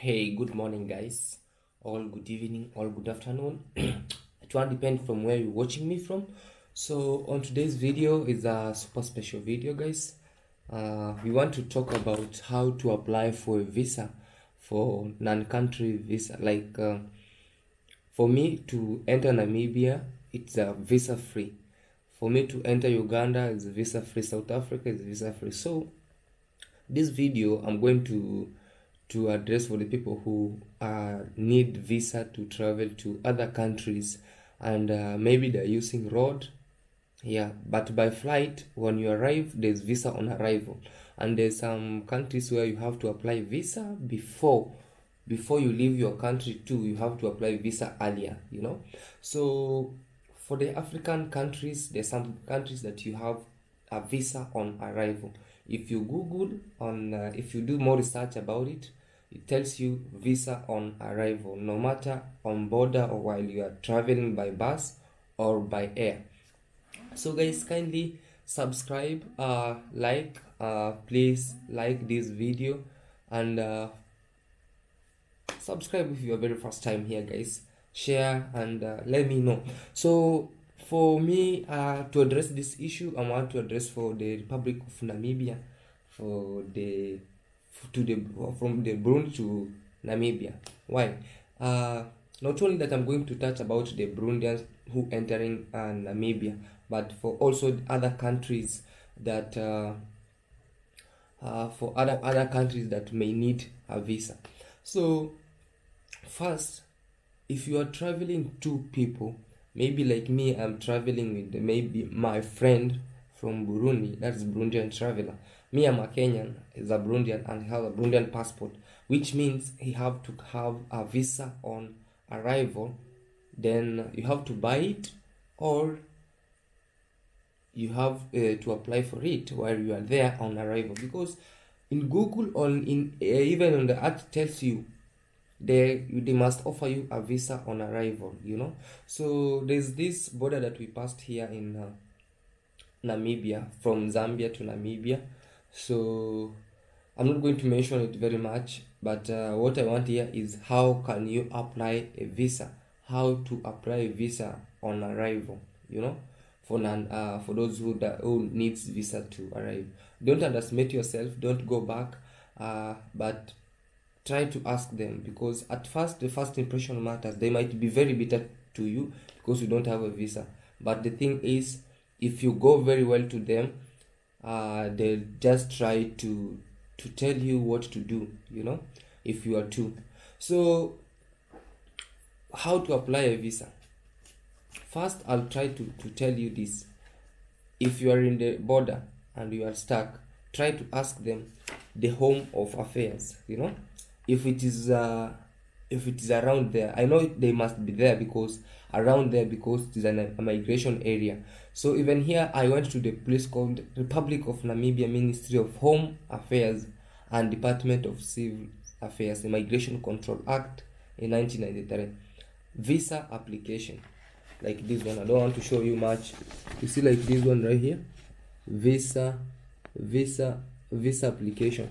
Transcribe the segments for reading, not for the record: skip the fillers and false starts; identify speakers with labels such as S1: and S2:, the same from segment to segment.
S1: Hey, good morning, guys. All good evening, all good afternoon. It will depend from where you're watching me from. So, on today's video is a super special video, guys. We want to talk about how to apply for a visa for non-country visa. For me to enter Namibia, it's a visa free. For me to enter Uganda, it's visa free. South Africa is visa free. So, this video I'm going to address for the people who need visa to travel to other countries, and maybe they're using road, yeah, but by flight when you arrive there's visa on arrival, and there's some countries where you have to apply visa before you leave your country too. You have to apply visa earlier. So for the African countries, there's some countries that you have a visa on arrival. If you google on if you do more research about it, it tells you visa on arrival, no matter on border or while you are traveling by bus or by air. So guys, kindly subscribe, please like this video, and subscribe if you are very first time here, guys. Share and let me know. So for me, to address this issue, I want to address for the Republic of Namibia, for the to the from the Burundi to Namibia. Why? Not only that I'm going to touch about the Burundians who entering Namibia, but for also other countries that for other countries that may need a visa. So first, if you are traveling two people, maybe like me, I'm traveling with maybe my friend from Burundi, that's Burundian traveler. Me, I'm a Kenyan, is a Burundian, and he has a Burundian passport, which means he have to have a visa on arrival. Then you have to buy it, or you have to apply for it while you are there on arrival, because in Google or in even on the app tells you they must offer you a visa on arrival. So there's this border that we passed here in Namibia, from Zambia to Namibia. So I'm not going to mention it very much, but what I want here is how can you apply a visa, how to apply a visa on arrival, for those who needs visa to arrive. Don't underestimate yourself, don't go back, but try to ask them, because at first the first impression matters. They might be very bitter to you because you don't have a visa, but the thing is, if you go very well to them, they'll just try to tell you what to do, if you are two. So how to apply a visa? First, I'll try to tell you this. If you are in the border and you are stuck, try to ask them the home of affairs, if it is around there. I know they must be there, because around there, because it is a migration area. So even here, I went to the place called Republic of Namibia Ministry of Home Affairs and Department of Civil Affairs, the Migration Control Act in 1993. Visa application, like this one. I don't want to show you much. You see, like this one right here, visa application.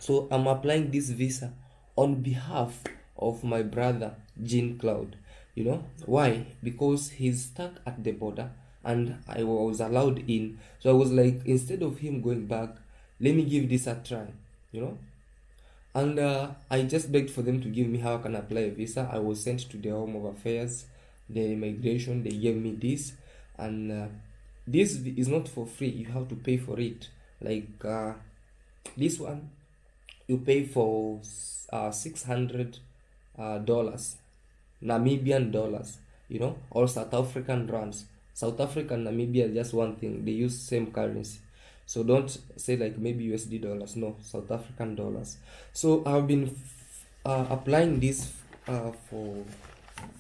S1: So I'm applying this visa on behalf of my brother Jean Cloud. Why? Because he's stuck at the border and I was allowed in. So I was like, instead of him going back, let me give this a try. And I just begged for them to give me how I can apply a visa. I was sent to the Home of Affairs, the immigration. They gave me this, and this is not for free. You have to pay for it. Like this one, you pay for $600 Namibian dollars, or South African rands. South Africa and Namibia are just one thing. They use same currency. So don't say like maybe USD dollars. No, South African dollars. So I've been applying this for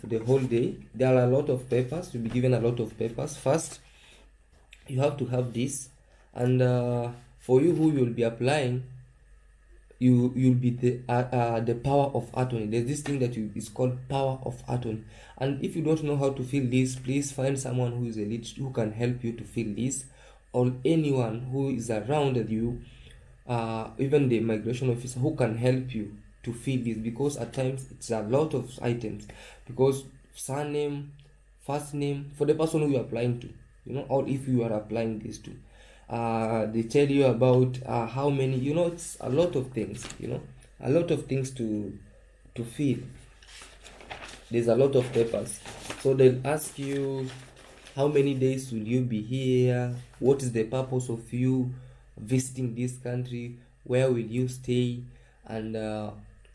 S1: the whole day. There are a lot of papers. You'll be given a lot of papers. First, you have to have this, and for you who will be applying, you'll be the power of attorney. There's this thing that is called power of attorney, and if you don't know how to fill this, please find someone who is elite who can help you to fill this, or anyone who is around you, even the immigration officer who can help you to fill this, because at times it's a lot of items, because surname, first name for the person who you're applying to, or if you are applying this to, they tell you about how many, it's a lot of things, a lot of things to fill. There's a lot of papers. So they'll ask you how many days will you be here, what is the purpose of you visiting this country, where will you stay, and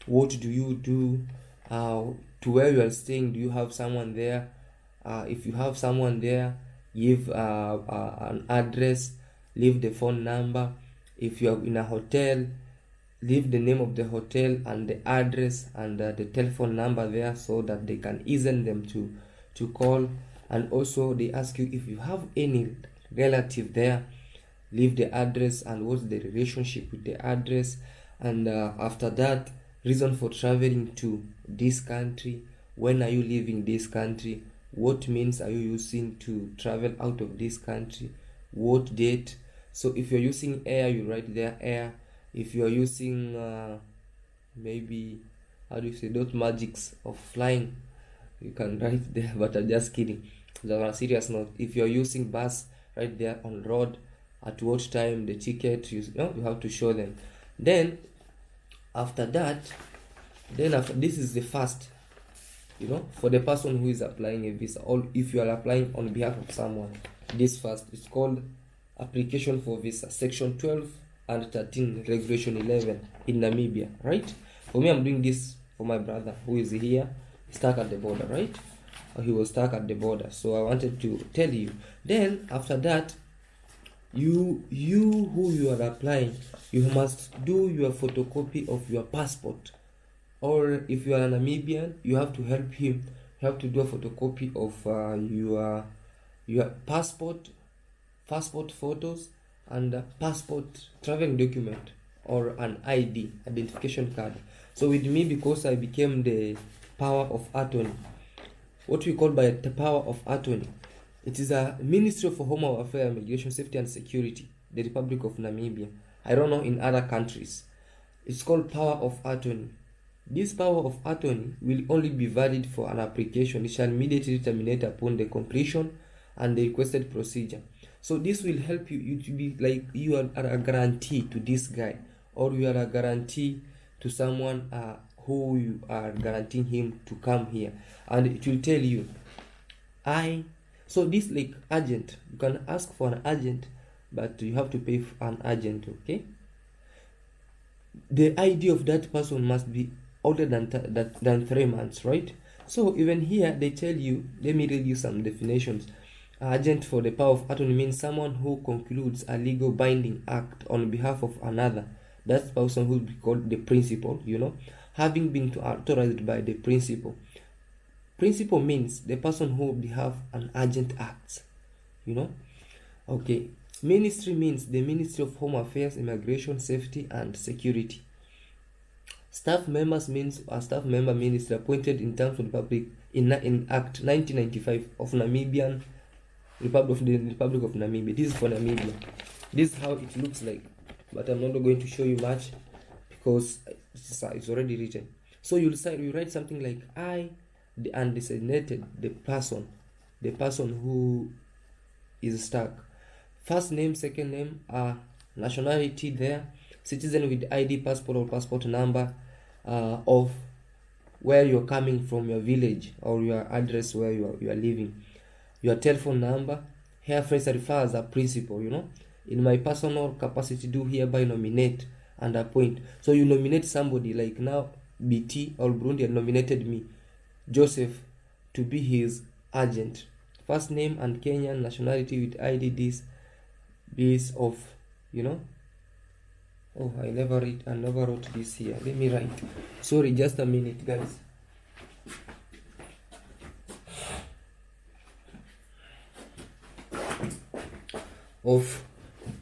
S1: what do you do, to where you are staying, do you have someone there? If you have someone there, give an address, leave the phone number. If you are in a hotel, leave the name of the hotel and the address and the telephone number there, so that they can easily them to call. And also they ask you if you have any relative there, leave the address and what's the relationship with the address. And after that, reason for traveling to this country, when are you leaving this country, what means are you using to travel out of this country, what date. So if you're using air, you write there air. If you're using maybe, how do you say, those magics of flying, you can write there, but I'm just kidding. On a serious note, if you're using bus, right there on road, at what time, the ticket, you have to show them. Then after that, this is the first, for the person who is applying a visa, or if you are applying on behalf of someone, this first is called application for visa, section 12 and 13, regulation 11 in Namibia, right? For me, I'm doing this for my brother who is here, stuck at the border, right? He was stuck at the border, so I wanted to tell you. Then after that, you who you are applying, you must do your photocopy of your passport, or if you are a Namibian, you have to help him. You have to do a photocopy of your passport photos, and passport traveling document, or an ID, identification card. So with me, because I became the power of attorney, what we call by the power of attorney, it is a Ministry for Home Affairs, Immigration, Safety and Security, the Republic of Namibia. I don't know in other countries. It's called power of attorney. This power of attorney will only be valid for an application. It shall immediately terminate upon the completion and the requested procedure. So this will help you to be like you are a guarantee to this guy, or you are a guarantee to someone who you are guaranteeing him to come here, and it will tell you so this like agent, you can ask for an agent, but you have to pay for an agent. Okay, the ID of that person must be older than 3 months, right? So even here they tell you, let me read you some definitions. Agent for the power of attorney means someone who concludes a legal binding act on behalf of another. That person will be called the principal, having been authorized by the principal. Principal means the person who on behalf an agent acts, Okay. Ministry means the Ministry of Home Affairs, Immigration, Safety and Security. Staff members means a staff member ministry appointed in terms of the public in Act 1995 of Namibian Republic of Namibia. This is for Namibia. This is how it looks like, but I'm not going to show you much because it's already written. So you write something like the undesignated, the person who is stuck. First name, second name, nationality there, citizen with ID, passport or passport number, of where you're coming from, your village or your address where you are living, your telephone number. Here phrase refers a principal, in my personal capacity do hereby nominate and appoint. So you nominate somebody, like now BT or Burundian nominated me, Joseph, to be his agent. First name and Kenyan, nationality with ID, this of, oh, I never wrote this here. Let me write. Sorry, just a minute, guys. Of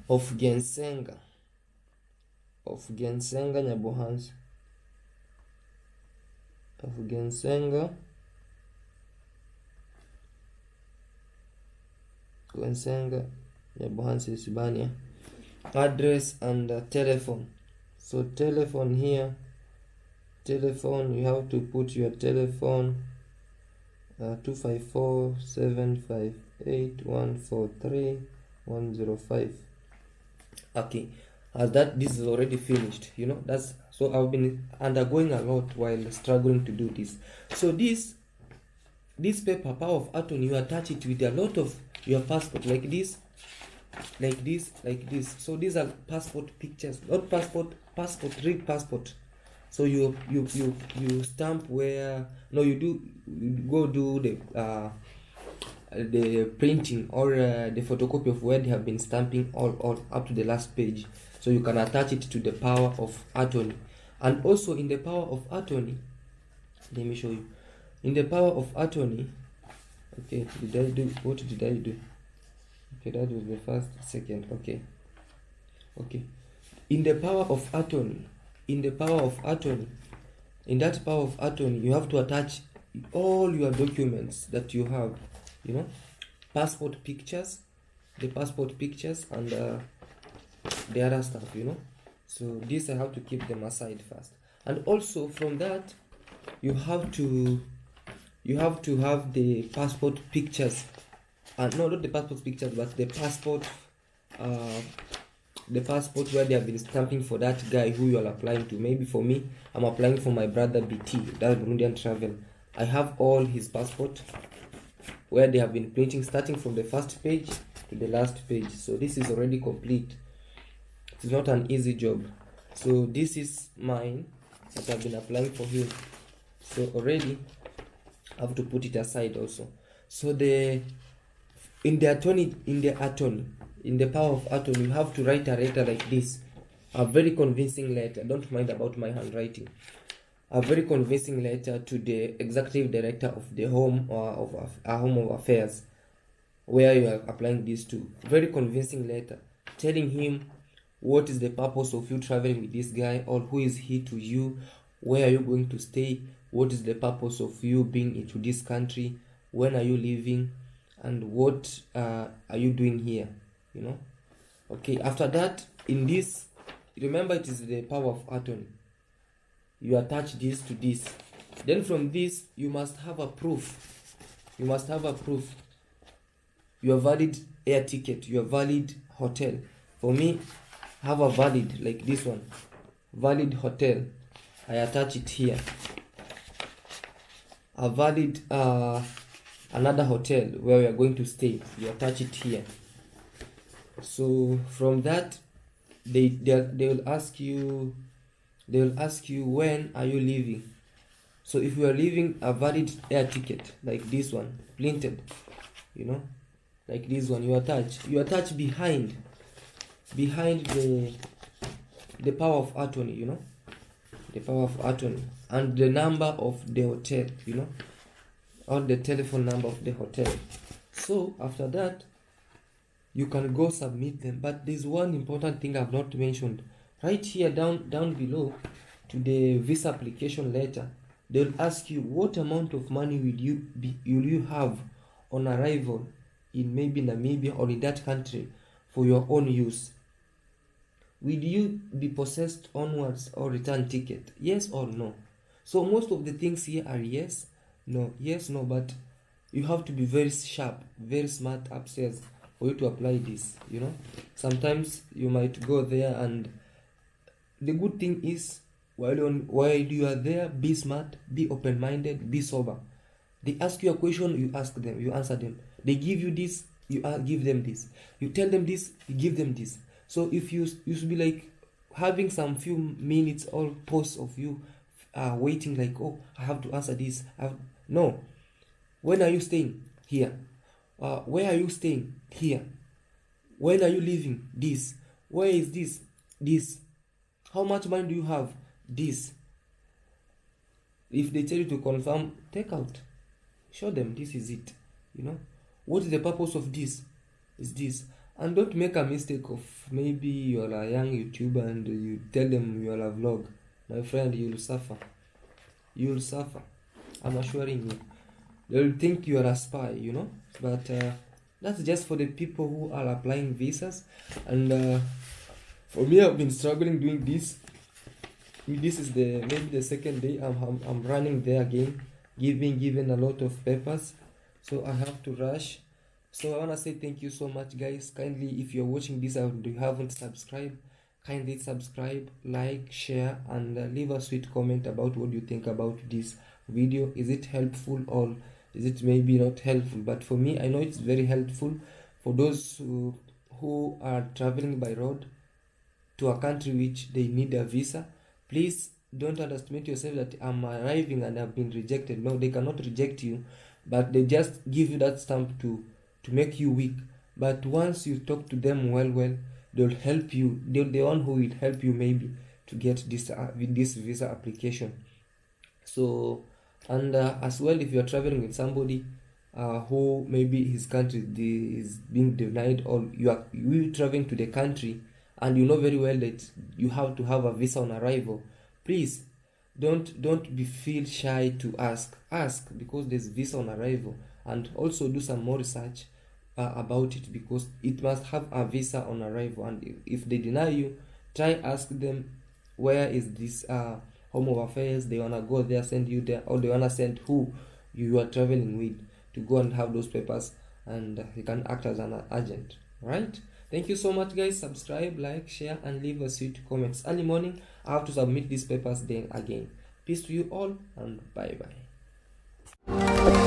S1: Gensenga Nyabohansi. Of Gensenga Nyabohansi Sibania. Address and telephone. So telephone here, telephone, you have to put your telephone 254-758-143-105. Okay, as that this is already finished, you know. That's so I've been undergoing a lot while struggling to do this. So this paper, power of attorney, you attach it with a lot of your passport, like this, like this, like this. So these are passport pictures, not passport, real passport. So you stamp where, no, you go do the printing or the photocopy of where they have been stamping all up to the last page, so you can attach it to the power of attorney. And also in the power of attorney, let me show you. In the power of attorney, okay, what did I do? Okay, that was the first, second. Okay, in the power of attorney, in that power of attorney, you have to attach all your documents that you have, you know, passport pictures, and the other stuff, you know. So this I have to keep them aside first. And also from that, you have to have the passport pictures, and no, not the passport pictures, but the passport where they have been stamping for that guy who you are applying to. Maybe for me, I'm applying for my brother BT, that's Burundian Travel. I have all his passport where they have been printing, starting from the first page to the last page. So this is already complete. It's not an easy job. So this is mine that I've been applying for him. So already I have to put it aside also. So in the power of attorney, you have to write a letter like this, a very convincing letter. Don't mind about my handwriting. A very convincing letter to the executive director of the home of affairs where you are applying this to. Very convincing letter, telling him what is the purpose of you traveling with this guy, or who is he to you, where are you going to stay, what is the purpose of you being into this country, when are you leaving, and what are you doing here, you know. Okay, after that, in this, remember it is the power of attorney, you attach this to this. Then from this, you must have a proof. Your valid air ticket, your valid hotel. For me, have a valid, like this one, valid hotel, I attach it here. A valid another hotel where we are going to stay, you attach it here. So from that, they will ask you when are you leaving. So if you are leaving, a valid air ticket like this one, printed, you know, like this one, you attach behind the power of attorney, you know, the power of attorney, and the number of the hotel, you know, or the telephone number of the hotel. So after that, you can go submit them. But there's one important thing I've not mentioned. Right here down below to the visa application letter, they'll ask you what amount of money will you have on arrival in maybe Namibia or in that country for your own use. Will you be possessed onwards or return ticket? Yes or no? So most of the things here are yes, no, but you have to be very sharp, very smart upstairs for you to apply this, you know. Sometimes you might go there, and the good thing is, while you are there, be smart, be open-minded, be sober. They ask you a question, you ask them, you answer them. They give you this, you give them this. You tell them this, you give them this. So if you should be like having some few minutes or pause of you waiting, like, oh, I have to answer this. No. When are you staying? Here. Where are you staying? Here. When are you leaving? This. Where is this? This. How much money do you have? This. If they tell you to confirm, take out. Show them this is it. You know. What is the purpose of this? Is this. And don't make a mistake of maybe you're a young YouTuber and you tell them you're a vlog. My friend, you'll suffer. You'll suffer. I'm assuring you. They'll think you are a spy, you know. But that's just for the people who are applying visas. And for me, I've been struggling doing this. this is the maybe the second day I'm running there again, given a lot of papers, so I have to rush. So I want to say thank you so much, guys. Kindly, if you're watching this and you haven't subscribed, kindly subscribe, like, share, and leave a sweet comment about what you think about this video. Is it helpful or is it maybe not helpful? But for me, I know it's very helpful for those who are traveling by road to a country which they need a visa. Please don't underestimate yourself that I'm arriving and I've been rejected. No, they cannot reject you, but they just give you that stamp to make you weak. But once you talk to them well, they'll help you. They're the one who will help you maybe to get this visa application. So, and as well, if you're traveling with somebody who maybe his country is being denied, or you traveling to the country and you know very well that you have to have a visa on arrival, please don't feel shy to ask because there's visa on arrival. And also do some more research about it, because it must have a visa on arrival. And if they deny you, try ask them, where is this home of affairs? They wanna go there, send you there, or they wanna send who you are traveling with to go and have those papers, and you can act as an agent, right? Thank you so much, guys. Subscribe, like, share, and leave a sweet comments. Early morning I have to submit these papers then again. Peace to you all, and bye bye.